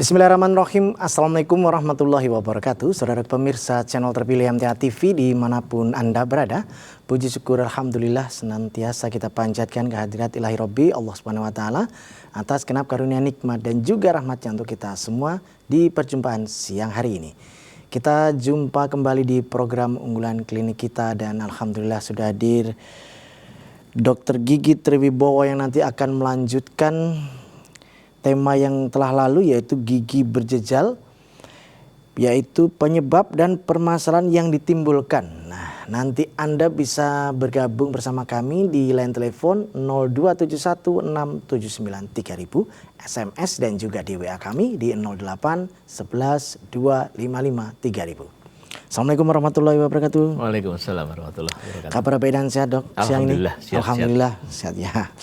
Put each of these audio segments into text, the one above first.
Bismillahirrahmanirrahim. Assalamualaikum warahmatullahi wabarakatuh. Saudara pemirsa channel terpilih MTA TV dimanapun Anda berada. Puji syukur Alhamdulillah senantiasa kita panjatkan kehadirat ilahi Rabbi Allah Subhanahu wa Ta'ala atas genap karunia nikmat dan juga rahmatnya untuk kita semua di perjumpaan siang hari ini. Kita jumpa kembali di program unggulan klinik kita dan Alhamdulillah sudah hadir Dr. Gigi Triwibowo yang nanti akan melanjutkan tema yang telah lalu, yaitu gigi berjejal, yaitu penyebab dan permasalahan yang ditimbulkan. Nah, nanti Anda bisa bergabung bersama kami di line telepon 02716793000, SMS dan juga di WA kami di 08112553000. Assalamualaikum warahmatullahi wabarakatuh. Waalaikumsalam warahmatullahi wabarakatuh. Kabar baik dan sehat, Dok? Alhamdulillah, sihat, Alhamdulillah sehat ya.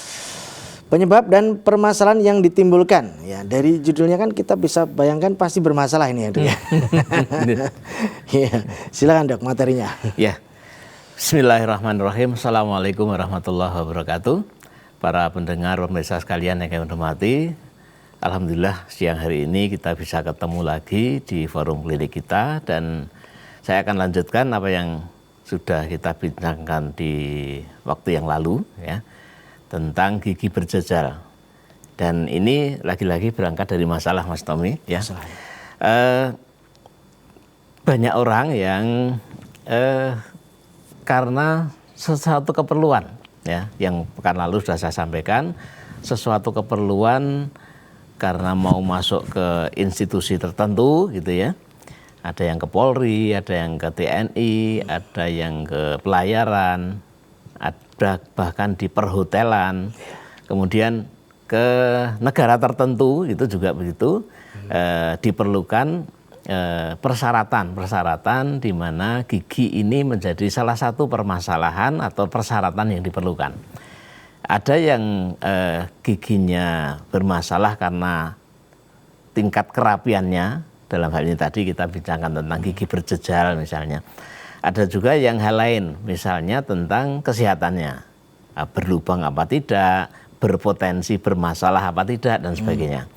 Penyebab dan permasalahan yang ditimbulkan, ya dari judulnya kan kita bisa bayangkan pasti bermasalah ini ya, Dok. Ya, silakan Dok materinya. Ya, Bismillahirrahmanirrahim. Assalamualaikum warahmatullahi wabarakatuh. Para pendengar pemirsa sekalian yang kami hormati, alhamdulillah siang hari ini kita bisa ketemu lagi di forum klinik kita dan saya akan lanjutkan apa yang sudah kita bincangkan di waktu yang lalu, ya, tentang gigi berjejal. Dan ini lagi-lagi berangkat dari masalah, Mas Tommy, ya. Banyak orang yang karena sesuatu keperluan, ya, yang pekan lalu sudah saya sampaikan, sesuatu keperluan karena mau masuk ke institusi tertentu, gitu ya. Ada yang ke Polri, ada yang ke TNI, ada yang ke pelayaran, ada bahkan di perhotelan, kemudian ke negara tertentu itu juga begitu, diperlukan persyaratan di mana gigi ini menjadi salah satu permasalahan atau persyaratan yang diperlukan. Ada yang giginya bermasalah karena tingkat kerapiannya, dalam hal ini tadi kita bincangkan tentang gigi berjejal misalnya. Ada juga yang hal lain, misalnya tentang kesehatannya, berlubang apa tidak, berpotensi bermasalah apa tidak, dan sebagainya.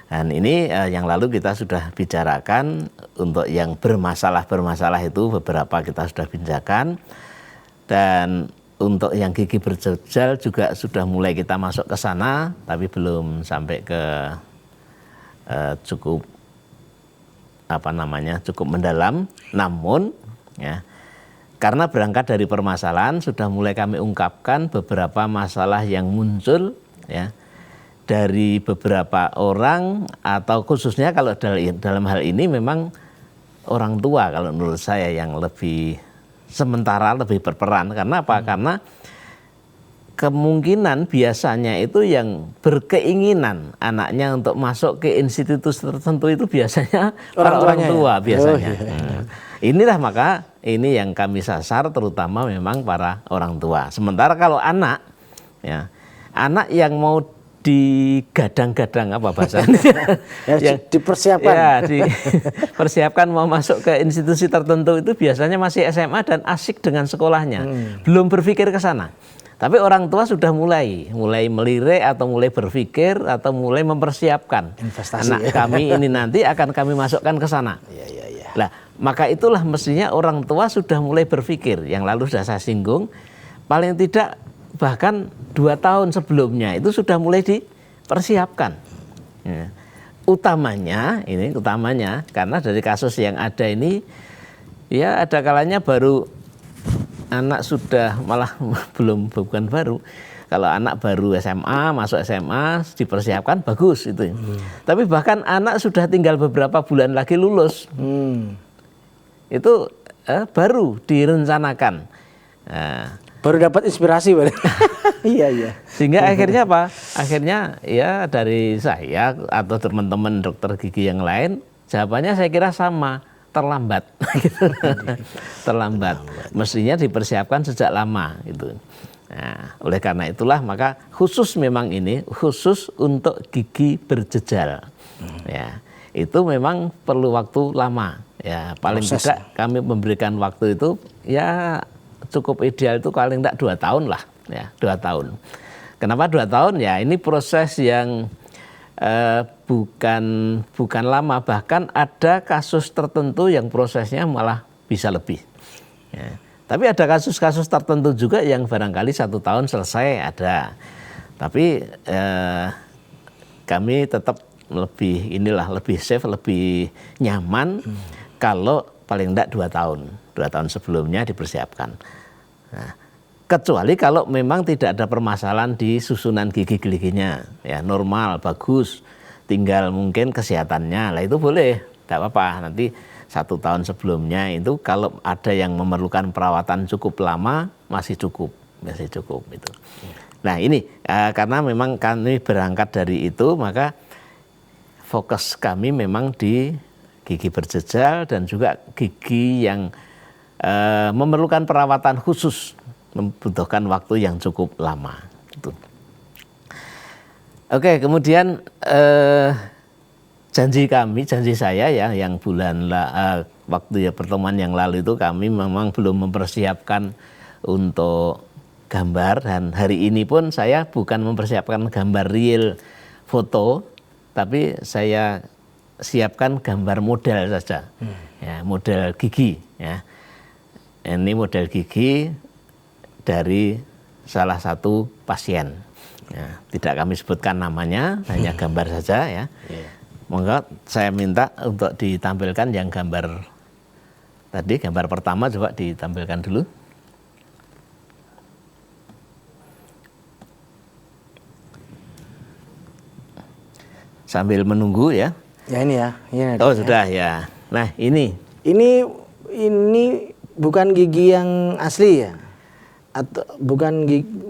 Dan ini yang lalu kita sudah bicarakan. Untuk yang bermasalah itu beberapa kita sudah bincangkan. Dan untuk yang gigi berjejal juga sudah mulai kita masuk ke sana, tapi belum sampai ke cukup mendalam. Namun, ya, karena berangkat dari permasalahan sudah mulai kami ungkapkan beberapa masalah yang muncul, ya, dari beberapa orang, atau khususnya kalau dalam hal ini memang orang tua kalau menurut saya yang lebih sementara lebih berperan. Karena apa? Karena kemungkinan biasanya itu yang berkeinginan anaknya untuk masuk ke institusi tertentu itu biasanya orang tua biasanya. Oh, iya. Inilah maka ini yang kami sasar terutama memang para orang tua. Sementara kalau anak, ya, anak yang mau digadang-gadang apa bahasanya? yang dipersiapkan. Ya, dipersiapkan mau masuk ke institusi tertentu itu biasanya masih SMA dan asik dengan sekolahnya. Belum berpikir ke sana. Tapi orang tua sudah mulai melirik atau mulai berpikir atau mulai mempersiapkan investasi, anak kami ini nanti akan kami masukkan ke sana. Nah, maka itulah mestinya orang tua sudah mulai berpikir. Yang lalu sudah saya singgung, paling tidak bahkan 2 tahun sebelumnya itu sudah mulai dipersiapkan. Ya. Utamanya karena dari kasus yang ada ini, ya ada kalanya baru anak sudah malah bukan baru. Kalau anak baru SMA, masuk SMA, dipersiapkan bagus itu. Tapi bahkan anak sudah tinggal beberapa bulan lagi lulus. Itu baru direncanakan. Baru dapat inspirasi. Iya. Sehingga akhirnya apa? Akhirnya ya dari saya atau teman-teman dokter gigi yang lain, jawabannya saya kira sama. Terlambat. Terlambat. Mestinya dipersiapkan sejak lama gitu. Nah, oleh karena itulah maka khusus untuk gigi berjejal. Ya, itu memang perlu waktu lama. Ya, paling tidak kami memberikan waktu itu ya cukup ideal itu paling tidak 2 tahun lah, ya 2 tahun. Kenapa 2 tahun? Ya ini proses yang bukan lama, bahkan ada kasus tertentu yang prosesnya malah bisa lebih. Ya. Tapi ada kasus-kasus tertentu juga yang barangkali 1 tahun selesai ada. Tapi kami tetap lebih safe, lebih nyaman kalau paling enggak 2 tahun. 2 tahun sebelumnya dipersiapkan. Nah, kecuali kalau memang tidak ada permasalahan di susunan gigi-giginya, ya normal, bagus, tinggal mungkin kesehatannya, lah itu boleh, tidak apa-apa. Nanti 1 tahun sebelumnya itu kalau ada yang memerlukan perawatan cukup lama, masih cukup itu. Nah ini karena memang kami berangkat dari itu, maka fokus kami memang di gigi berjejal dan juga gigi yang memerlukan perawatan khusus, membutuhkan waktu yang cukup lama. Gitu. Oke, kemudian janji saya ya, yang waktu ya pertemuan yang lalu itu kami memang belum mempersiapkan untuk gambar, dan hari ini pun saya bukan mempersiapkan gambar real foto, tapi saya siapkan gambar model saja, ya, model gigi. Ya. Ini model gigi dari salah satu pasien. Ya, tidak kami sebutkan namanya, hanya gambar saja ya. Maka saya minta untuk ditampilkan yang gambar tadi, gambar pertama coba ditampilkan dulu. Sambil menunggu ya. Ya ini ya. Ini Oh sudah ya. Nah ini bukan gigi yang asli ya? Atau bukan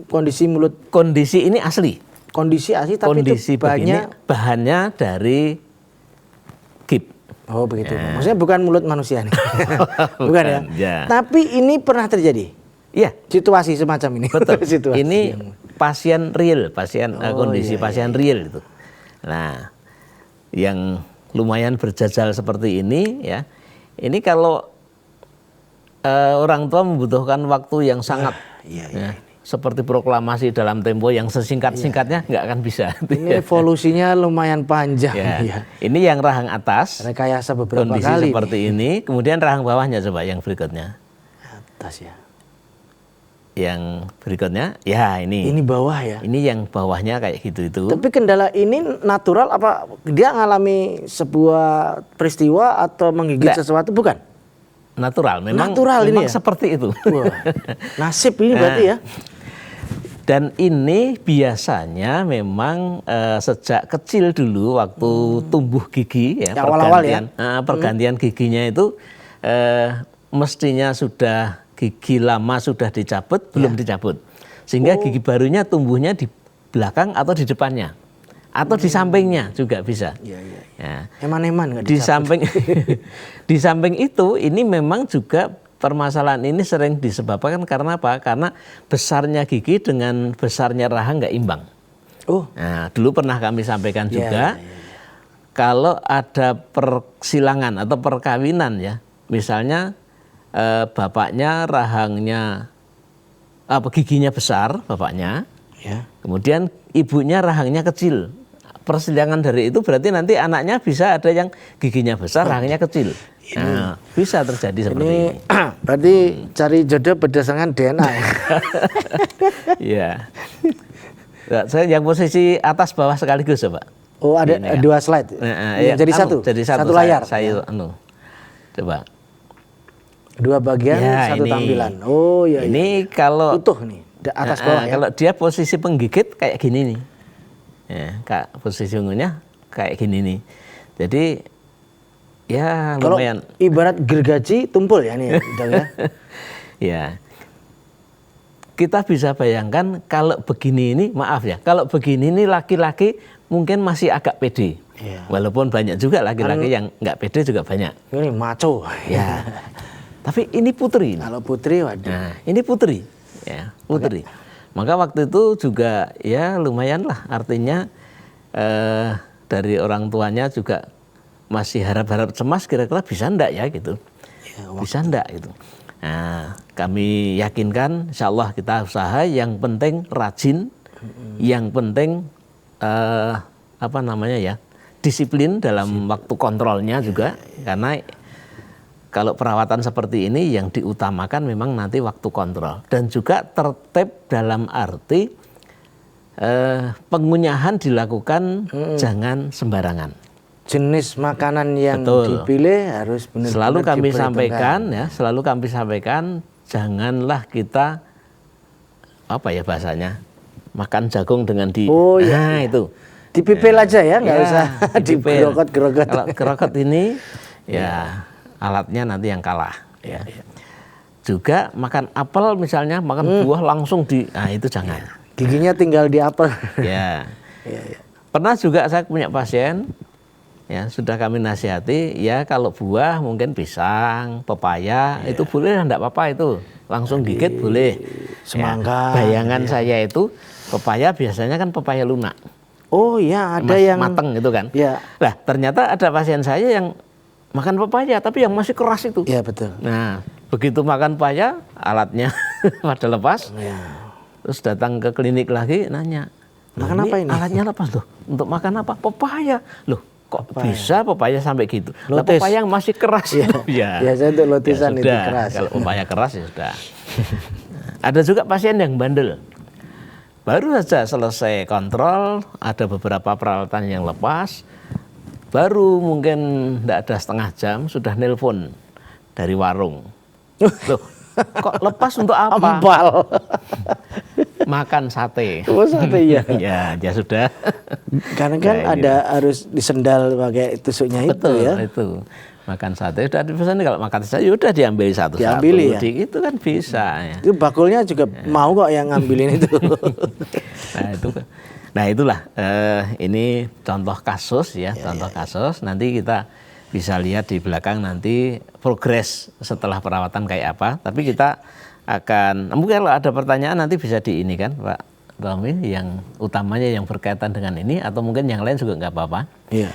kondisi mulut? Kondisi ini asli. Kondisi asli, tapi kondisi itu bahannya dari gip. Oh begitu. Maksudnya bukan mulut manusia nih. Bukan ya? Ya. Tapi ini pernah terjadi? Iya. Situasi semacam ini? Betul. Situasi ini pasien real, kondisi iya, pasien real itu. Nah, yang lumayan berjajal seperti ini ya. Ini kalau orang tua membutuhkan waktu yang sangat seperti proklamasi dalam tempo yang sesingkat-singkatnya nggak akan bisa. Ini evolusinya lumayan panjang. Ya. Ini yang rahang atas, rekayasa beberapa kondisi kali seperti ini. Kemudian rahang bawahnya coba yang berikutnya. Atas ya. Yang berikutnya, ya ini. Ini bawah ya. Ini yang bawahnya kayak gitu itu. Tapi kendala ini natural apa dia ngalami sebuah peristiwa atau menggigit sesuatu? Bukan. Natural, memang ini ya? seperti itu. Wah, nasib ini berarti ya. Dan ini biasanya memang sejak kecil dulu waktu tumbuh gigi ya, pergantian giginya itu mestinya sudah gigi lama sudah dicabut, belum dicabut. Sehingga gigi barunya tumbuhnya di belakang atau di depannya. Atau di sampingnya juga bisa. Ya. Eman-eman nggak dicabut. Di samping itu ini memang juga permasalahan ini sering disebabkan karena apa? Karena besarnya gigi dengan besarnya rahang nggak imbang. Nah, dulu pernah kami sampaikan juga, kalau ada persilangan atau perkawinan ya, misalnya bapaknya rahangnya giginya besar bapaknya, kemudian ibunya rahangnya kecil. Persilangan dari itu berarti nanti anaknya bisa ada yang giginya besar, rahangnya kecil. Nah, bisa terjadi seperti ini. Berarti cari jodoh berdasarkan DNA. Iya. Saya yang posisi atas bawah sekaligus coba. Oh ada ini, 2 slide. Jadi satu layar. Saya coba. 2 bagian, ya, 1 tampilan. Oh iya. Ini kalau utuh nih atas bawah ya. Kalau dia posisi penggigit kayak gini nih. Ya, posisi ungunya kayak gini nih. Jadi ya lumayan. Kalau ibarat gergaji tumpul ya nih ya. Ya. Kita bisa bayangkan kalau begini ini, maaf ya, kalau begini ini laki-laki mungkin masih agak pede. Walaupun banyak juga laki-laki yang nggak pede juga banyak. Ini maco. Ya. Tapi ini putri. Kalau putri waduh. Nah, ini putri. Ya, putri. Maka waktu itu juga ya lumayan lah, artinya dari orang tuanya juga masih harap-harap cemas kira-kira bisa enggak ya gitu. Bisa enggak gitu. Nah, kami yakinkan insya Allah kita usaha, yang penting rajin, yang penting apa namanya ya, disiplin dalam waktu kontrolnya juga, karena kalau perawatan seperti ini yang diutamakan memang nanti waktu kontrol, dan juga tertib dalam arti pengunyahan dilakukan jangan sembarangan. Jenis makanan yang Betul. dipilih harus benar-benar Selalu kami diperhitungkan. sampaikan, janganlah kita apa ya bahasanya, makan jagung dengan di, Oh, iya, nah itu Dipipil aja ya, nggak usah dipipil. digerokot-gerokot. Kalau gerokot ini ya alatnya nanti yang kalah. Ya. Juga makan apel misalnya, makan buah langsung nah itu jangan. Giginya tinggal di apel. Ya. Pernah juga saya punya pasien, ya sudah kami nasihati, ya kalau buah mungkin pisang, pepaya itu boleh, enggak apa-apa itu, langsung gigit boleh. Semangka. Bayangan saya itu pepaya biasanya kan pepaya lunak. Oh ya, ada yang mateng gitu kan. Ya. Nah ternyata ada pasien saya yang makan pepaya tapi yang masih keras itu. Iya betul. Nah begitu makan pepaya alatnya pada lepas. Ya. Terus datang ke klinik lagi nanya, makan apa ini? Alatnya lepas loh. Untuk makan apa? Pepaya. Loh kok bisa pepaya sampai gitu? Lah Lotis. pepaya yang masih keras. Ya. Biasanya untuk lotisan Ya itu sudah. keras. Kalau pepaya keras ya sudah. Ada juga pasien yang bandel. Baru saja selesai kontrol, ada beberapa peralatan yang lepas, baru mungkin tidak ada setengah jam sudah nelpon dari warung. Loh, kok lepas untuk apa? Empal. Makan sate. Oh sate ya. Ya sudah. Karena kan Kayak ada harus disendal pakai tusuknya Betul, itu ya. itu. Makan sate udah dipesan, kalau makan sate udah diambil satu-satu. Diambil ya? Itu kan bisa ya. Itu bakulnya juga mau kok yang ngambilin itu. Nah itulah ini contoh kasus ya, contoh kasus. Nanti kita bisa lihat di belakang nanti progres setelah perawatan kayak apa. Tapi kita akan, mungkin kalau ada pertanyaan nanti bisa di ini kan Pak Romi, yang utamanya yang berkaitan dengan ini, atau mungkin yang lain juga nggak apa-apa. Iya.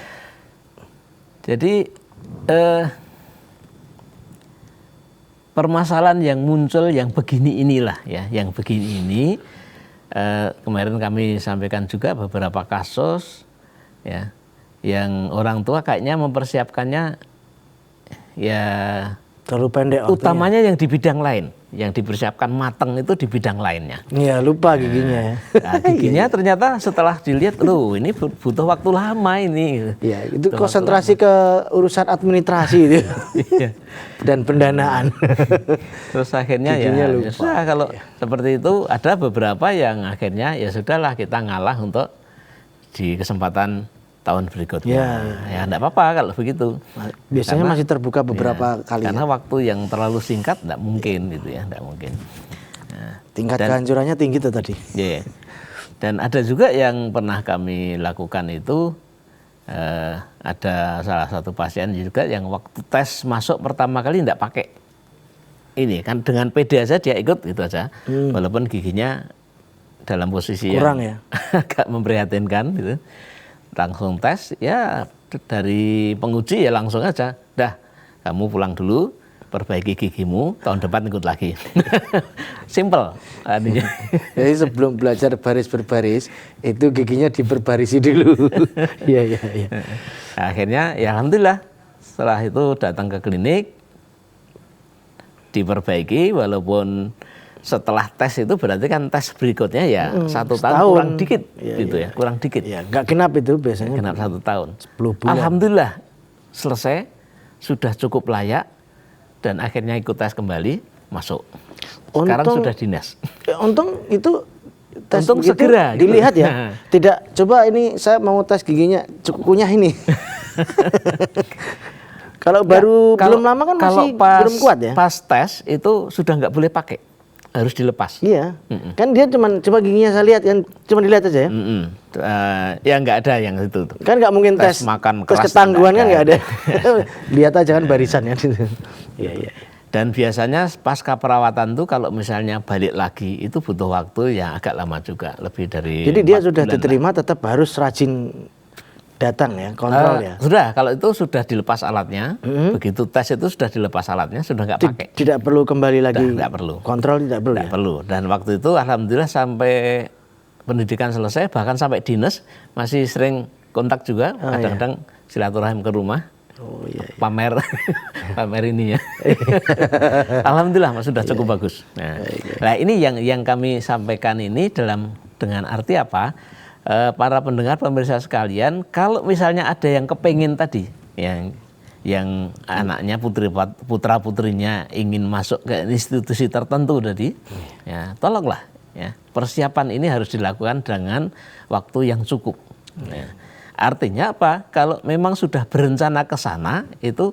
Jadi permasalahan yang muncul yang begini inilah ya, yang begini ini kemarin kami sampaikan juga beberapa kasus ya, yang orang tua kayaknya mempersiapkannya ya Terlalu pendek waktunya. utamanya yang di bidang lain, yang dipersiapkan mateng itu di bidang lainnya. Iya, lupa giginya ya. Nah, giginya ternyata setelah dilihat, loh ini butuh waktu lama ini. Iya, itu konsentrasi ke urusan administrasi itu. Iya. Dan pendanaan. Terus akhirnya Giginya ya, lupa. ya sudah, kalau seperti itu ada beberapa yang akhirnya ya sudahlah kita ngalah untuk di kesempatan tahun berikutnya. Ya enggak apa-apa kalau begitu. Biasanya masih terbuka beberapa kali. Karena waktu yang terlalu singkat enggak mungkin gitu ya, enggak mungkin. Nah, Tingkat kehancurannya tinggi tuh tadi. yeah. Dan ada juga yang pernah kami lakukan itu, ada salah satu pasien juga yang waktu tes masuk pertama kali enggak pakai ini kan, dengan PD aja dia ikut gitu aja, walaupun giginya dalam posisi kurang yang ya, agak memprihatinkan gitu. Langsung tes ya, dari penguji ya langsung aja, dah kamu pulang dulu, perbaiki gigimu, tahun depan ikut lagi. Simple artinya. Jadi sebelum belajar baris berbaris itu giginya diperbarisi dulu. Iya iya iya. Akhirnya ya alhamdulillah setelah itu datang ke klinik, diperbaiki, walaupun setelah tes itu berarti kan tes berikutnya ya 1 tahun setahun. kurang dikit gitu ya, kurang dikit. Ya, nggak genap itu biasanya. Genap 1 tahun. 10 bulan. Alhamdulillah selesai, sudah cukup layak, dan akhirnya ikut tes kembali, masuk. Sekarang Untung- sudah dinas. Untung itu tes Untung begitu segera, gitu. dilihat ya. Tidak, coba ini saya mau tes giginya, cukup kunyah ini. Kalau baru belum lama kan masih belum kuat ya. Pas tes itu sudah nggak boleh pakai, harus dilepas. Iya. Kan dia coba giginya saya lihat kan, cuma dilihat aja ya. Ya nggak ada yang itu tuh. Kan nggak mungkin tes makan tes keras ketangguhan kan nggak ada. ada. Lihat aja kan barisannya gitu. Iya iya. Dan biasanya pasca perawatan tuh kalau misalnya balik lagi itu butuh waktu yang agak lama juga, lebih dari Jadi dia 4 sudah bulan diterima tetap harus rajin datang ya, kontrol ya. Sudah, kalau itu sudah dilepas alatnya, begitu tes itu sudah dilepas alatnya, sudah nggak pakai. Tidak perlu kembali lagi. Nggak perlu. Kontrol tidak perlu. Nggak Ya? perlu. Dan waktu itu alhamdulillah sampai pendidikan selesai, bahkan sampai dinas masih sering kontak juga, kadang-kadang silaturahim ke rumah. Oh iya. Pamer pamer ininya. Alhamdulillah Mas sudah cukup bagus. Nah, ini yang kami sampaikan ini dengan arti apa? Para pendengar pemirsa sekalian, kalau misalnya ada yang kepengin tadi, yang anaknya putra putrinya ingin masuk ke institusi tertentu tadi, ya tolonglah ya, persiapan ini harus dilakukan dengan waktu yang cukup. Ya. Artinya apa? Kalau memang sudah berencana ke sana itu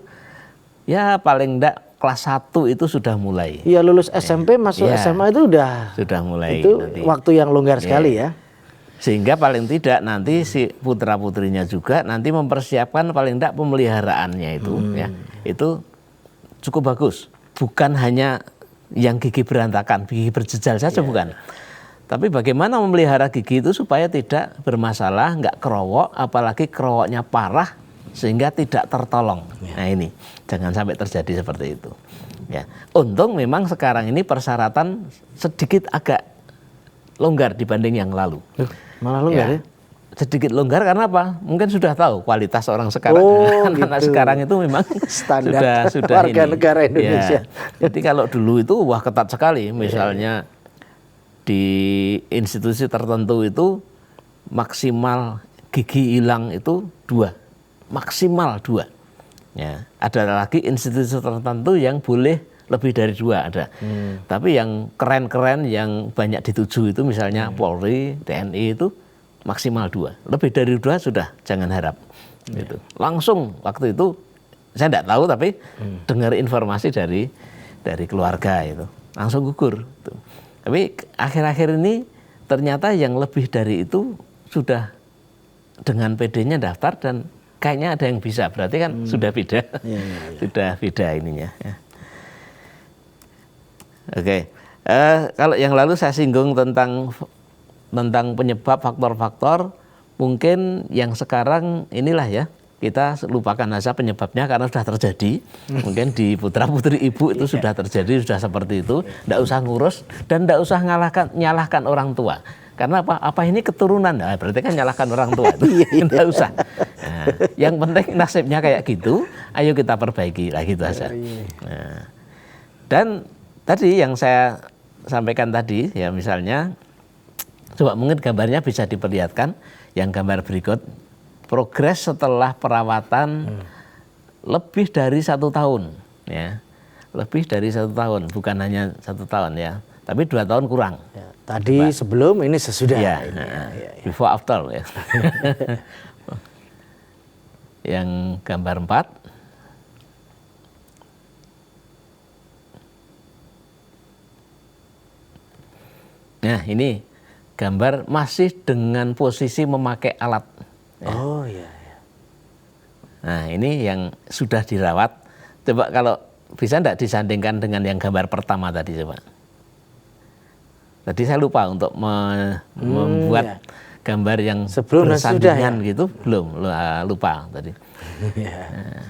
ya paling enggak kelas 1 itu sudah mulai. Iya, lulus SMP masuk SMA itu sudah mulai. Itu nanti. waktu yang longgar sekali ya. Sehingga paling tidak nanti si putra-putrinya juga nanti mempersiapkan paling enggak pemeliharaannya itu ya. Itu cukup bagus. Bukan hanya yang gigi berantakan, gigi berjejal saja bukan. Tapi bagaimana memelihara gigi itu supaya tidak bermasalah, nggak kerowok, apalagi kerowoknya parah sehingga tidak tertolong. Nah ini jangan sampai terjadi seperti itu. Ya, untung memang sekarang ini persyaratan sedikit agak longgar dibanding yang lalu. Malah longgar ya? Sedikit longgar karena apa? Mungkin sudah tahu kualitas orang sekarang. Anak sekarang itu memang standar sudah warga ini. negara Indonesia. Ya. Jadi kalau dulu itu wah ketat sekali. Misalnya di institusi tertentu itu maksimal gigi hilang itu 2, maksimal 2. Ya, ada lagi institusi tertentu yang boleh lebih dari 2 ada. Tapi yang keren-keren yang banyak dituju itu misalnya Polri, TNI itu maksimal 2. Lebih dari 2 sudah jangan harap. Gitu. Langsung waktu itu saya tidak tahu tapi dengar informasi dari keluarga itu langsung gugur. Gitu. Tapi akhir-akhir ini ternyata yang lebih dari itu sudah dengan PD-nya daftar dan kayaknya ada yang bisa. Berarti kan sudah beda, sudah beda ininya. Ya. Oke, kalau yang lalu saya singgung tentang penyebab faktor-faktor, mungkin yang sekarang inilah ya. Kita lupakan saja penyebabnya karena sudah terjadi. Mungkin di putra-putri ibu itu sudah terjadi, sudah seperti itu. Tidak usah ngurus dan tidak usah nyalahkan orang tua. Karena apa ini keturunan? Nah, berarti kan nyalahkan orang tua. Tidak usah. Nah, yang penting nasibnya kayak gitu, ayo kita perbaiki lah gitu saja. Nah, dan tadi yang saya sampaikan tadi, ya misalnya, coba mungkin gambarnya bisa diperlihatkan, yang gambar berikut. Progres setelah perawatan lebih dari 1 tahun, ya, lebih dari 1 tahun, bukan hanya 1 tahun ya, tapi 2 tahun kurang. Ya, tadi sebelum, ini sesudah. Ya, before after ya. Yang gambar 4. Nah ini gambar masih dengan posisi memakai alat. Ya. Oh iya. Nah ini yang sudah dirawat. Coba kalau bisa enggak disandingkan dengan yang gambar pertama tadi coba. Tadi saya lupa untuk membuat gambar yang sebelum bersandingan gitu, belum lupa tadi. Nah.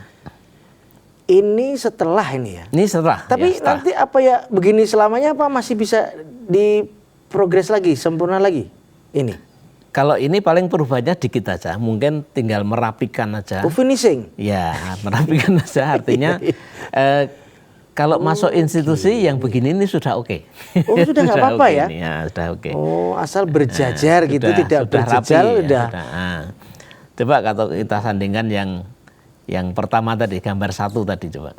Ini setelah ini ya. Ini setelah. Tapi ya, setelah. nanti apa ya begini selamanya apa masih bisa diprogres lagi, sempurna lagi ini? Kalau ini paling perubahannya dikit aja, mungkin tinggal merapikan aja. Oh, finishing? Ya, merapikan aja. Artinya kalau masuk institusi yang begini ini sudah oke. Oh, sudah nggak apa-apa ya? Ya, sudah oke. Oh, asal berjajar gitu, tidak rapi, berjejal udah. Coba kalau kita sandingkan yang pertama tadi, gambar 1 tadi coba.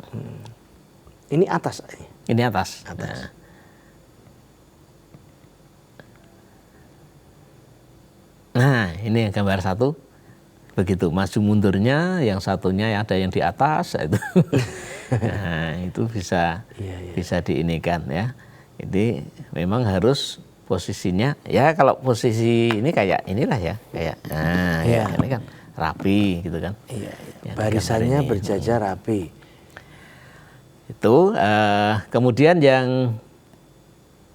Ini atas. Ini atas. Nah, ini yang gambar 1 begitu, maju mundurnya, yang satunya ada yang di atas itu. Nah, itu bisa diinikan ya. Jadi memang harus posisinya ya, kalau posisi ini kayak inilah ya, kayak ini kan rapi gitu kan. Barisannya berjajar rapi. Itu kemudian yang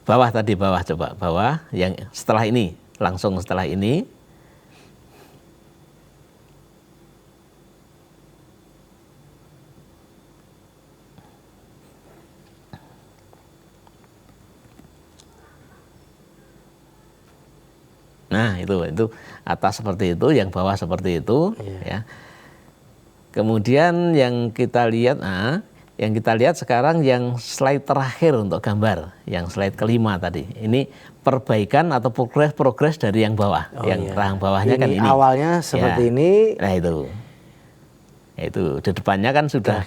bawah tadi, coba bawah yang setelah ini, langsung setelah ini. Nah itu atas seperti itu, yang bawah seperti itu, ya. Kemudian yang kita lihat sekarang yang slide terakhir untuk gambar, yang slide kelima tadi. Ini perbaikan atau progres dari yang bawah, rahang bawahnya kan ini. Awalnya seperti ini. Nah itu di depannya kan sudah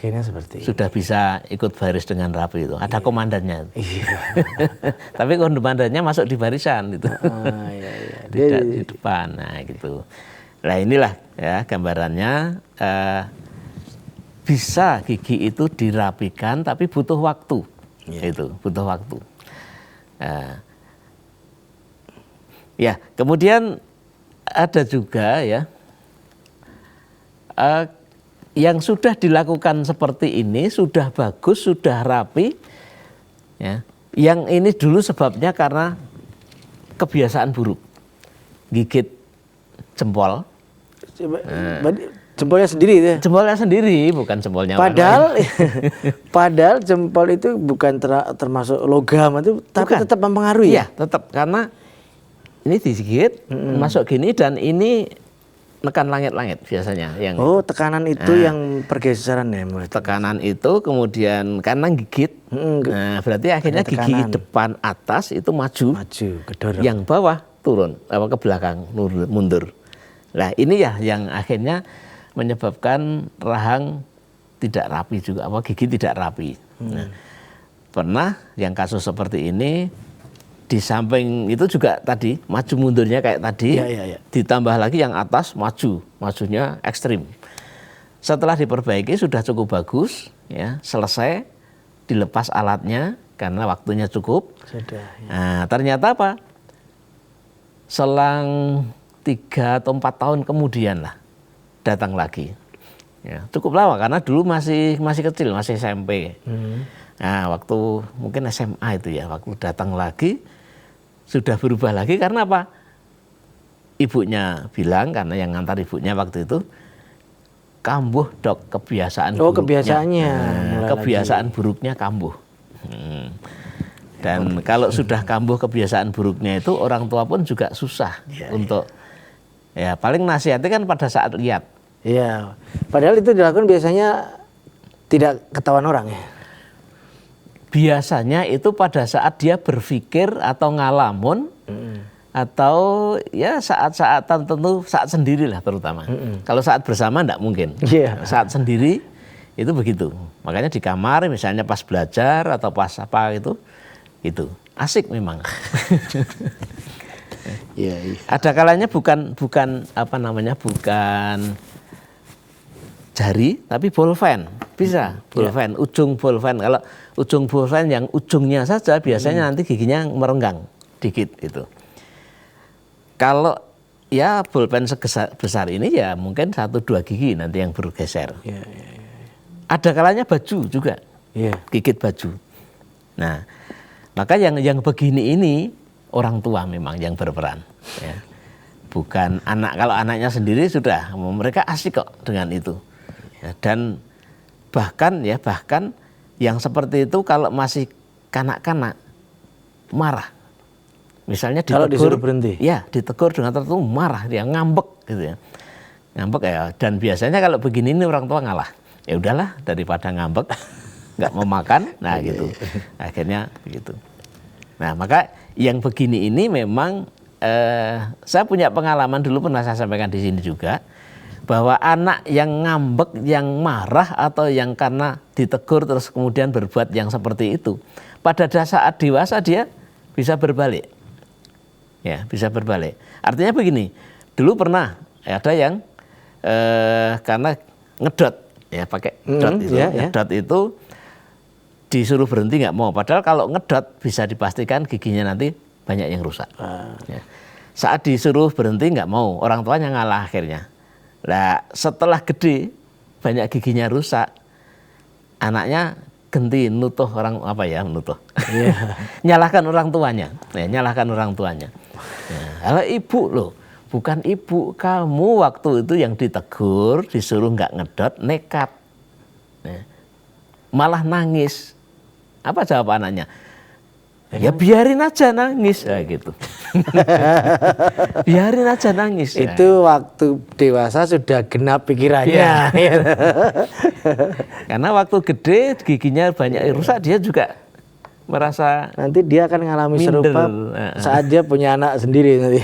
bisa ikut baris dengan rapi itu. Ada komandannya. Iya. Tapi komandannya masuk di barisan itu. Tidak di depan. Nah gitu. Nah inilah ya gambarannya. Bisa gigi itu dirapikan tapi butuh waktu. Itu butuh waktu. Ya kemudian ada juga ya. Yang sudah dilakukan seperti ini sudah bagus, sudah rapi, ya. Yang ini dulu sebabnya karena kebiasaan buruk, gigit jempol. Jempolnya sendiri ya? Jempolnya sendiri, bukan jempolnya padahal padahal jempol itu bukan termasuk logam itu, tapi tetap mempengaruhi. Iya, tetap karena ini digigit, masuk gini dan ini nekan langit-langit biasanya yang tekanan itu yang pergeseran ya. Tekanan itu kemudian karena gigit, nah berarti akhirnya gigi depan atas itu maju kedorong. Yang bawah turun ke belakang mundur. Nah ini ya yang akhirnya menyebabkan rahang tidak rapi juga, gigi tidak rapi. Nah, pernah yang kasus seperti ini. Di samping itu juga tadi maju mundurnya kayak tadi, ditambah lagi yang atas majunya ekstrim. Setelah diperbaiki sudah cukup bagus, ya selesai, dilepas alatnya karena waktunya cukup. Sudah. Ya. Nah, ternyata apa? Selang 3 atau 4 tahun kemudian lah datang lagi. Ya, cukup lama karena dulu masih kecil, masih SMP. Nah, waktu mungkin SMA itu ya, waktu datang lagi. Sudah berubah lagi karena apa? Ibunya bilang, karena yang ngantar ibunya waktu itu, kambuh dok kebiasaan buruknya. Kebiasaannya. Kebiasaan buruknya kambuh. Dan kalau sudah kambuh kebiasaan buruknya itu orang tua pun juga susah untuk ya paling nasihatnya kan pada saat lihat. Iya. Padahal itu dilakukan biasanya tidak ketahuan orang ya. Biasanya itu pada saat dia berpikir atau ngalamun atau ya saat-saat tertentu, saat sendirilah terutama. Kalau saat bersama enggak mungkin. Saat sendiri itu begitu. Makanya di kamar misalnya pas belajar atau pas apa itu asik memang. Ada kalanya bukan jari tapi bolpen bisa bolpen, ujung bolpen. Kalau ujung bolpen yang ujungnya saja biasanya nanti giginya merenggang dikit itu. Kalau ya bolpen sebesar ini ya mungkin 1-2 gigi nanti yang bergeser. Ada kalanya baju juga, gigit baju. Nah maka yang begini ini orang tua memang yang berperan. Ya. Bukan anak. Kalau anaknya sendiri sudah mereka asik kok dengan itu. Ya, dan bahkan yang seperti itu kalau masih kanak-kanak marah, misalnya ditegur, kalau disuruh berhenti, ditegur dengan tertentu marah, dia ngambek gitu ya, dan biasanya kalau begini ini orang tua ngalah, ya udahlah daripada ngambek nggak mau makan, nah gitu, akhirnya begitu. Nah maka yang begini ini memang saya punya pengalaman dulu pernah saya sampaikan di sini juga. Bahwa anak yang ngambek, yang marah atau yang karena ditegur terus kemudian berbuat yang seperti itu, pada saat dewasa dia bisa berbalik. Ya, bisa berbalik. Artinya begini, dulu pernah ada yang karena ngedot, ya pakai dot itu, ngedot itu disuruh berhenti nggak mau. Padahal kalau ngedot bisa dipastikan giginya nanti banyak yang rusak. Ya. Saat disuruh berhenti nggak mau, orang tuanya ngalah akhirnya. Nah setelah gede banyak giginya rusak, anaknya genti nutuh nyalahkan orang tuanya, nyalahkan orang tuanya. Kalau ibu loh, bukan ibu, kamu waktu itu yang ditegur disuruh nggak ngedot nekat, malah nangis. Apa jawab anaknya? Ya biarin aja nangis, ya gitu. Biarin aja nangis. Itu waktu dewasa sudah genap pikirannya. Ya. Karena waktu gede giginya banyak rusak, dia juga merasa Nanti dia akan mengalami minder. serupa saat dia punya anak sendiri nanti.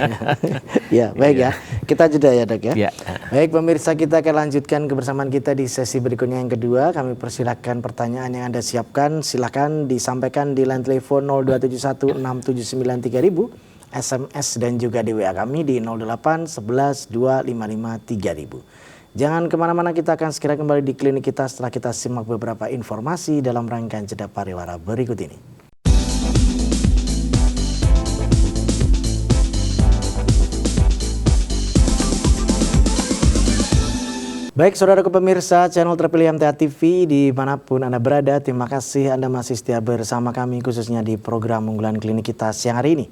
Ya, baik ya. Kita jeda ya, Dok ya. Ya. Baik pemirsa, kita akan lanjutkan kebersamaan kita di sesi berikutnya yang kedua. Kami persilakan pertanyaan yang Anda siapkan, silakan disampaikan di line telepon 02716793000, SMS dan juga di WA kami di 08112553.000. Jangan kemana-mana, kita akan segera kembali di klinik kita setelah kita simak beberapa informasi dalam rangkaian jeda pariwara berikut ini. Baik saudaraku pemirsa channel terpilih MTA TV dimanapun Anda berada, terima kasih Anda masih setia bersama kami khususnya di program unggulan klinik kita siang hari ini.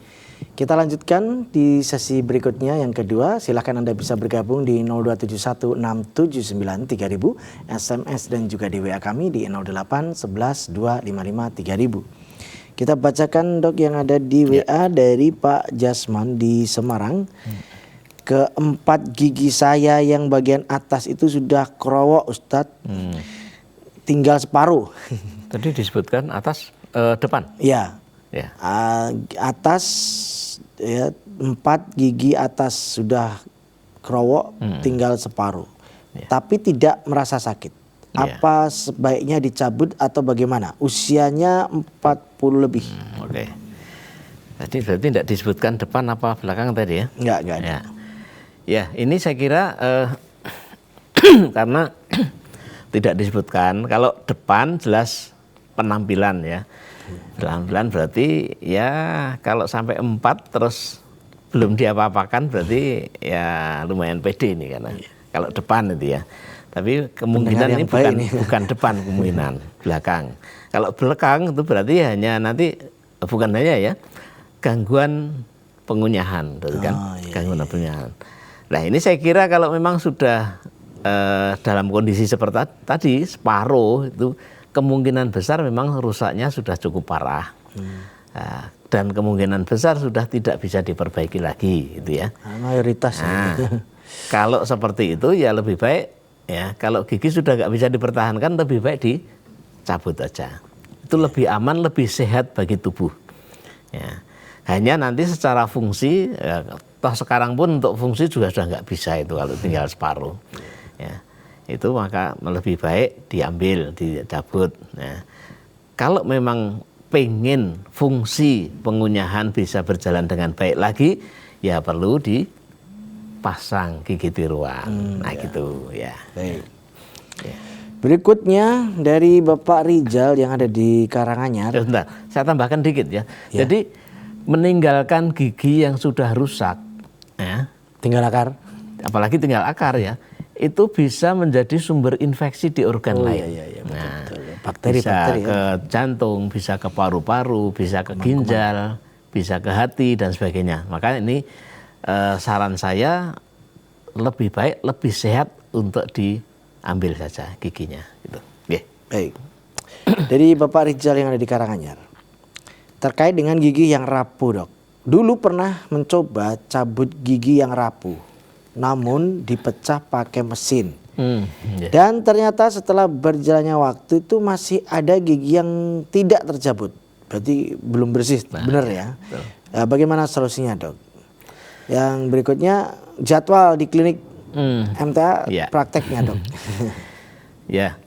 Kita lanjutkan di sesi berikutnya yang kedua. Silahkan Anda bisa bergabung di 02716793000, SMS dan juga di WA kami di 08112553.000. Kita bacakan, Dok, yang ada di WA dari Pak Jasman di Semarang. Keempat gigi saya yang bagian atas itu sudah kerowok, Ustadz. Tinggal separuh. Tadi disebutkan atas depan. Ya. Ya. Atas ya, 4 gigi atas sudah kerowok, tinggal separuh. Ya. Tapi tidak merasa sakit. Ya. Apa sebaiknya dicabut atau bagaimana? Usianya 40 lebih. Oke. Tadi berarti tidak disebutkan depan apa belakang tadi ya? Enggak ada. Ya. Ya, ini saya kira karena tidak disebutkan. Kalau depan jelas penampilan ya. Penampilan berarti ya kalau sampai 4 terus belum diapa-apakan berarti ya lumayan pede ini karena kalau depan itu ya. Tapi kemungkinan ini bukan depan, kemungkinan belakang. Kalau belakang itu berarti hanya nanti bukan hanya ya gangguan pengunyahan, kan? Gangguan pengunyahan. Nah ini saya kira kalau memang sudah dalam kondisi seperti tadi separuh itu kemungkinan besar memang rusaknya sudah cukup parah. Nah, dan kemungkinan besar sudah tidak bisa diperbaiki lagi gitu ya. Mayoritas. Kalau seperti itu ya lebih baik ya, kalau gigi sudah nggak bisa dipertahankan lebih baik dicabut aja. Itu lebih aman, lebih sehat bagi tubuh. Ya. Hanya nanti secara fungsi ya, toh sekarang pun untuk fungsi juga sudah nggak bisa itu kalau tinggal separuh. Ya. Itu maka lebih baik diambil, dicabut. Ya. Kalau memang pengen fungsi pengunyahan bisa berjalan dengan baik lagi, ya perlu dipasang gigi tiruan. Nah gitu ya. Baik. Ya. Berikutnya dari Bapak Rizal yang ada di Karanganyar. Sebentar, saya tambahkan dikit ya. Jadi meninggalkan gigi yang sudah rusak, ya, tinggal akar, apalagi tinggal akar ya, itu bisa menjadi sumber infeksi di organ lain. Iya, nah, bakteri, bisa ya. ke jantung, bisa ke paru-paru, bisa ke ginjal, bisa ke hati dan sebagainya. Maka ini saran saya lebih baik, lebih sehat untuk diambil saja giginya. Gitu. Yeah. Baik. Dari Bapak Rizal yang ada di Karanganyar. Terkait dengan gigi yang rapuh, Dok. Dulu pernah mencoba cabut gigi yang rapuh, namun dipecah pakai mesin. Dan ternyata setelah berjalannya waktu itu masih ada gigi yang tidak tercabut. Berarti belum bersih, benar ya? Bagaimana solusinya, Dok? Yang berikutnya jadwal di klinik MTA prakteknya, Dok. Ya.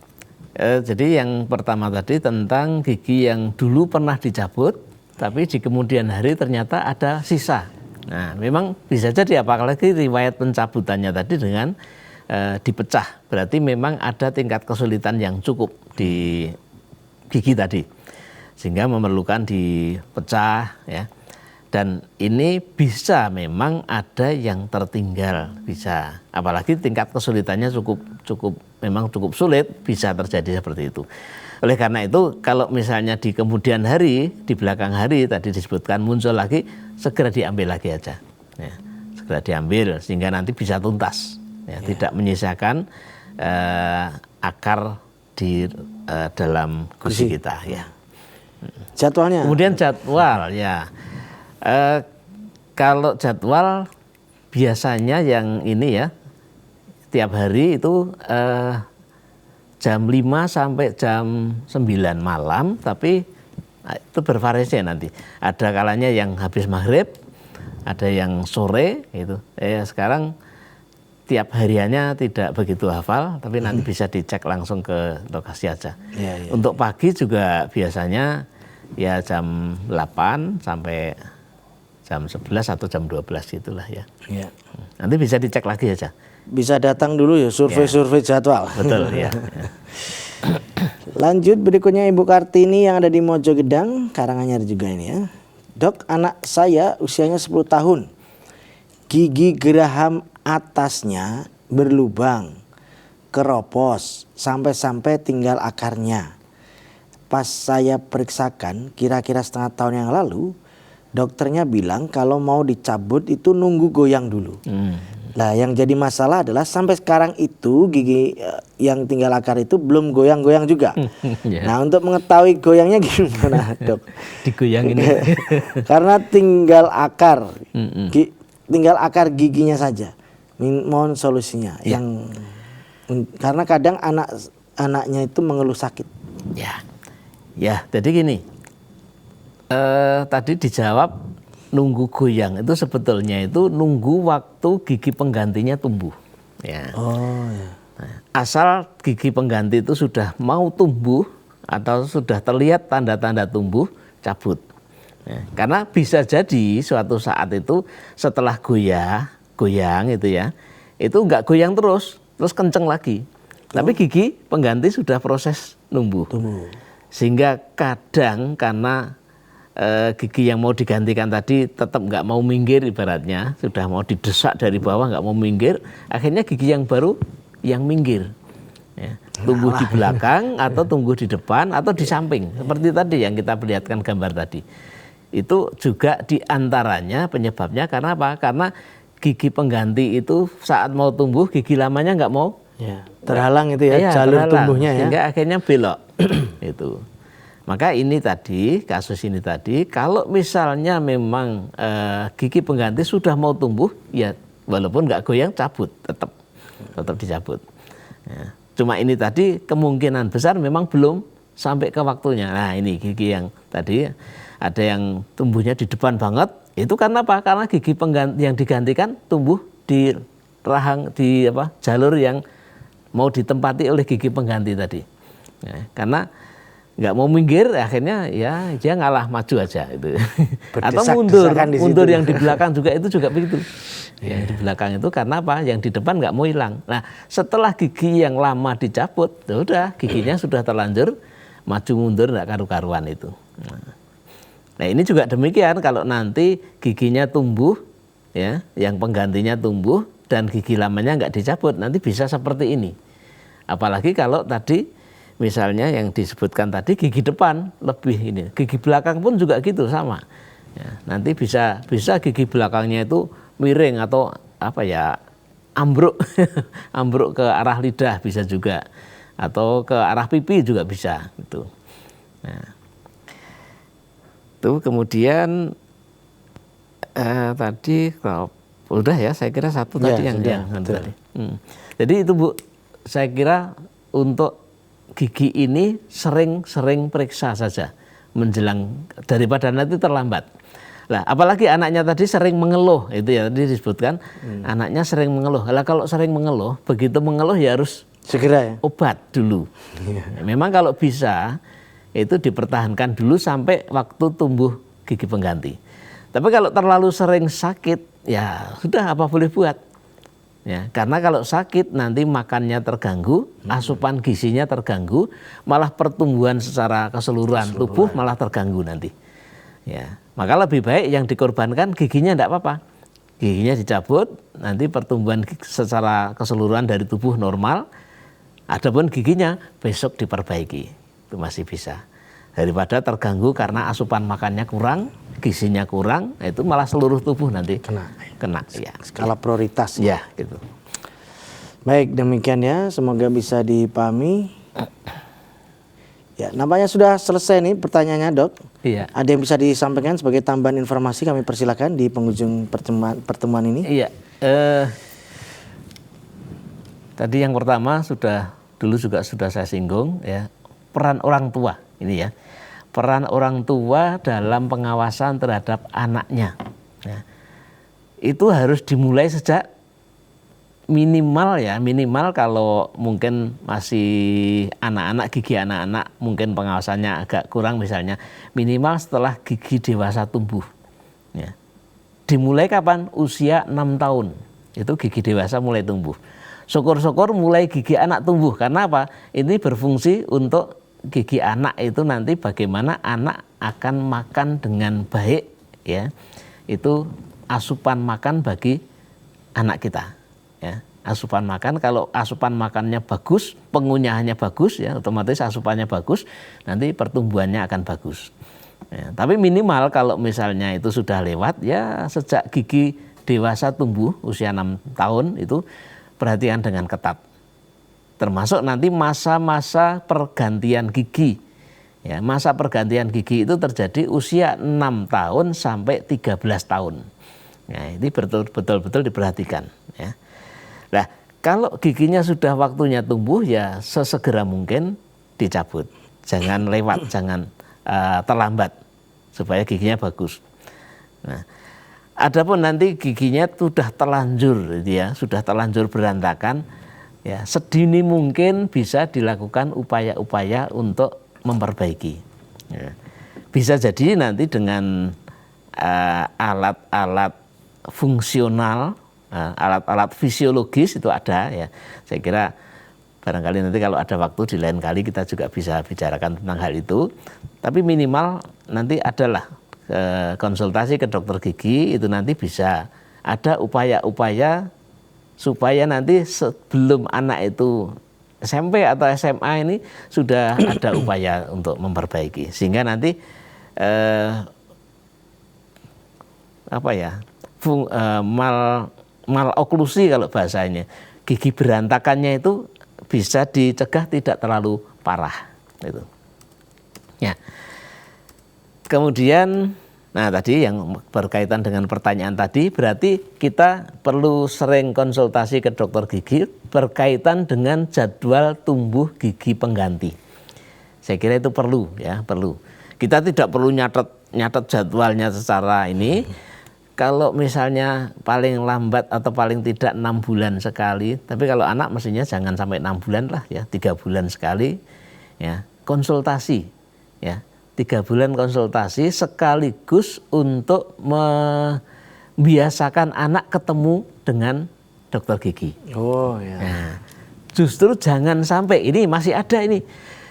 Jadi yang pertama tadi tentang gigi yang dulu pernah dicabut, tapi di kemudian hari ternyata ada sisa. Nah, memang bisa jadi apalagi riwayat pencabutannya tadi dengan dipecah. Berarti memang ada tingkat kesulitan yang cukup di gigi tadi. Sehingga memerlukan dipecah ya. Dan ini bisa memang ada yang tertinggal, bisa. Apalagi tingkat kesulitannya memang cukup sulit, bisa terjadi seperti itu. Oleh karena itu, kalau misalnya di kemudian hari, di belakang hari tadi disebutkan muncul lagi, segera diambil lagi aja. Ya, segera diambil sehingga nanti bisa tuntas. Ya, tidak menyisakan akar di dalam gusi kita. Ya. Jadwalnya. Kemudian jadwal ya. Kalau jadwal biasanya yang ini ya, tiap hari itu jam 5 sampai jam 9 malam, tapi itu bervariasi nanti. Ada kalanya yang habis maghrib, ada yang sore gitu. Sekarang tiap hariannya tidak begitu hafal, tapi nanti bisa dicek langsung ke lokasi aja. Untuk pagi juga biasanya ya jam 8 sampai jam 11 atau jam 12 gitulah ya. Nanti bisa dicek lagi aja. Bisa datang dulu ya, survei jadwal. Betul ya. Lanjut berikutnya Ibu Kartini yang ada di Mojogedang, Karanganyar juga ini ya. Dok, anak saya usianya 10 tahun. Gigi geraham atasnya berlubang, keropos, sampai-sampai tinggal akarnya. Pas saya periksakan kira-kira setengah tahun yang lalu, dokternya bilang kalau mau dicabut itu nunggu goyang dulu. Nah, yang jadi masalah adalah sampai sekarang itu gigi yang tinggal akar itu belum goyang-goyang juga. Nah, untuk mengetahui goyangnya gimana, Dok? Digoyangin. Karena tinggal akar, tinggal akar giginya saja. Mohon solusinya. Karena kadang anaknya itu mengeluh sakit. Ya, jadi gini. Tadi dijawab. Nunggu goyang itu sebetulnya itu nunggu waktu gigi penggantinya tumbuh. Ya. Asal gigi pengganti itu sudah mau tumbuh atau sudah terlihat tanda-tanda tumbuh, cabut. Ya. Karena bisa jadi suatu saat itu setelah goyang itu ya, itu nggak goyang terus kenceng lagi. Tapi gigi pengganti sudah proses tumbuh. Sehingga kadang karena gigi yang mau digantikan tadi tetap nggak mau minggir ibaratnya, sudah mau didesak dari bawah nggak mau minggir, akhirnya gigi yang baru yang minggir, ya, tumbuh di belakang atau tumbuh di depan atau di samping seperti tadi yang kita perlihatkan gambar tadi. Itu juga diantaranya penyebabnya karena apa? Karena gigi pengganti itu saat mau tumbuh gigi lamanya nggak mau, terhalang itu ya, jalur tumbuhnya ya, sehingga akhirnya belok. Itu. Maka ini tadi, kasus ini tadi, kalau misalnya memang gigi pengganti sudah mau tumbuh, ya walaupun nggak goyang, cabut, tetap dicabut. Ya. Cuma ini tadi kemungkinan besar memang belum sampai ke waktunya. Nah ini gigi yang tadi ada yang tumbuhnya di depan banget, itu karena apa? Karena gigi pengganti yang digantikan tumbuh di jalur yang mau ditempati oleh gigi pengganti tadi. Ya, karena nggak mau minggir, akhirnya ya dia ngalah maju aja itu. Atau mundur yang di belakang juga itu juga begitu. Yang di belakang itu karena apa? Yang di depan nggak mau hilang. Nah setelah gigi yang lama dicabut, udah giginya sudah terlanjur maju mundur nggak karu-karuan itu. Nah ini juga demikian kalau nanti giginya tumbuh, ya, yang penggantinya tumbuh dan gigi lamanya nggak dicabut, nanti bisa seperti ini. Apalagi kalau tadi misalnya yang disebutkan tadi gigi depan lebih ini, gigi belakang pun juga gitu sama. Ya, nanti bisa gigi belakangnya itu miring atau apa ya, ambruk, ambruk ke arah lidah bisa juga, atau ke arah pipi juga bisa. Gitu. Nah, itu kemudian tadi kalau udah ya, saya kira satu tadi yang tadi. Jadi itu Bu, saya kira untuk gigi ini sering-sering periksa saja menjelang daripada nanti terlambat. Lah, apalagi anaknya tadi sering mengeluh, itu ya tadi disebutkan anaknya sering mengeluh. Lah kalau sering mengeluh, begitu mengeluh ya harus segera ya, obat dulu. Memang kalau bisa itu dipertahankan dulu sampai waktu tumbuh gigi pengganti. Tapi kalau terlalu sering sakit, ya sudah apa boleh buat. Ya, karena kalau sakit nanti makannya terganggu, asupan gizinya terganggu, malah pertumbuhan secara keseluruhan tubuh malah terganggu nanti. Ya, maka lebih baik yang dikorbankan giginya tidak apa-apa, giginya dicabut, nanti pertumbuhan secara keseluruhan dari tubuh normal, adapun giginya besok diperbaiki, itu masih bisa. Daripada terganggu karena asupan makannya kurang, gizinya kurang, itu malah seluruh tubuh nanti kena ya. Skala prioritas ya gitu. Baik, demikian ya, semoga bisa dipahami. Ya, nampaknya sudah selesai nih pertanyaannya, Dok. Iya. Ada yang bisa disampaikan sebagai tambahan informasi, kami persilakan di penghujung pertemuan ini. Iya. Tadi yang pertama dulu juga sudah saya singgung ya, peran orang tua ini ya. Peran orang tua dalam pengawasan terhadap anaknya. Ya. Itu harus dimulai sejak minimal kalau mungkin masih anak-anak, gigi anak-anak mungkin pengawasannya agak kurang misalnya, minimal setelah gigi dewasa tumbuh. Ya. Dimulai kapan? Usia 6 tahun itu gigi dewasa mulai tumbuh. Syukur-syukur mulai gigi anak tumbuh, karena apa? Ini berfungsi untuk gigi anak itu nanti bagaimana anak akan makan dengan baik, ya. Itu asupan makan bagi anak kita. Ya, asupan makan, kalau asupan makannya bagus, pengunyahannya bagus, ya otomatis asupannya bagus, nanti pertumbuhannya akan bagus. Ya, tapi minimal kalau misalnya itu sudah lewat, ya sejak gigi dewasa tumbuh usia 6 tahun itu perhatian dengan ketat. Termasuk nanti masa-masa pergantian gigi. Ya, masa pergantian gigi itu terjadi usia 6 tahun sampai 13 tahun. Ya, ini betul-betul diperhatikan, ya. Nah, kalau giginya sudah waktunya tumbuh, ya sesegera mungkin dicabut. Jangan lewat, jangan terlambat, supaya giginya bagus. Nah, adapun nanti giginya sudah terlanjur, ya, sudah terlanjur berantakan, ya sedini mungkin bisa dilakukan upaya-upaya untuk memperbaiki. Ya. Bisa jadi nanti dengan alat-alat fungsional, alat-alat fisiologis itu ada, ya. Saya kira barangkali nanti kalau ada waktu di lain kali kita juga bisa bicarakan tentang hal itu. Tapi minimal nanti adalah konsultasi ke dokter gigi, itu nanti bisa ada upaya-upaya supaya nanti sebelum anak itu SMP atau SMA ini sudah ada upaya untuk memperbaiki, sehingga nanti maloklusi kalau bahasanya, gigi berantakannya itu bisa dicegah tidak terlalu parah itu. Ya. Kemudian, nah tadi yang berkaitan dengan pertanyaan tadi, berarti kita perlu sering konsultasi ke dokter gigi berkaitan dengan jadwal tumbuh gigi pengganti. Saya kira itu perlu, ya, perlu. Kita tidak perlu nyatet jadwalnya secara ini. Kalau misalnya paling lambat atau paling tidak 6 bulan sekali, tapi kalau anak mestinya jangan sampai 6 bulan lah, ya, 3 bulan sekali, ya, konsultasi, ya, 3 bulan konsultasi sekaligus untuk membiasakan anak ketemu dengan dokter gigi. Oh ya. Nah, justru jangan sampai, ini masih ada ini,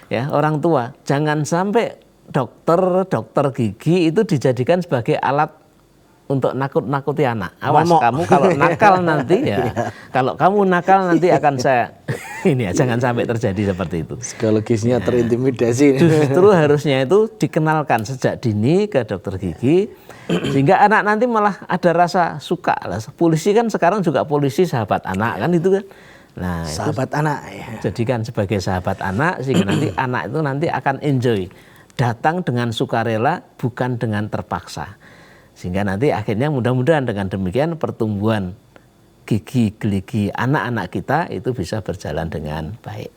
ya, orang tua, jangan sampai dokter gigi itu dijadikan sebagai alat untuk nakut-nakuti anak. Awas kamu kalau nakal nanti, ya. Kalau kamu nakal nanti akan saya ini, ya, jangan sampai terjadi seperti itu. Psikologisnya terintimidasi. Justru harusnya itu dikenalkan sejak dini ke dokter gigi, sehingga anak nanti malah ada rasa suka. Polisi kan sekarang juga polisi sahabat anak kan itu kan. Nah, sahabat anak, ya. Jadikan sebagai sahabat anak, sehingga nanti anak itu nanti akan enjoy, datang dengan sukarela bukan dengan terpaksa. Sehingga nanti akhirnya mudah-mudahan dengan demikian pertumbuhan gigi anak-anak kita itu bisa berjalan dengan baik.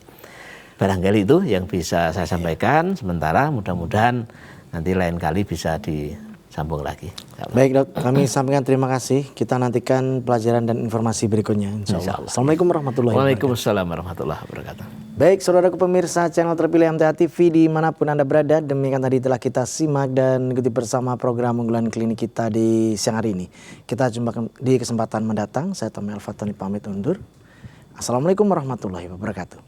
Barangkali itu yang bisa saya sampaikan sementara, mudah-mudahan nanti lain kali bisa disambung lagi. Baik, Dok, kami sampaikan terima kasih. Kita nantikan pelajaran dan informasi berikutnya, insya Allah. Assalamualaikum warahmatullahi wabarakatuh. Waalaikumsalam warahmatullahi wabarakatuh. Baik, saudaraku pemirsa channel terpilih MTA TV dimanapun Anda berada, demikian tadi telah kita simak dan ikuti bersama program unggulan klinik kita di siang hari ini. Kita jumpa di kesempatan mendatang. Saya Tommy Alfatoni pamit undur. Assalamualaikum warahmatullahi wabarakatuh.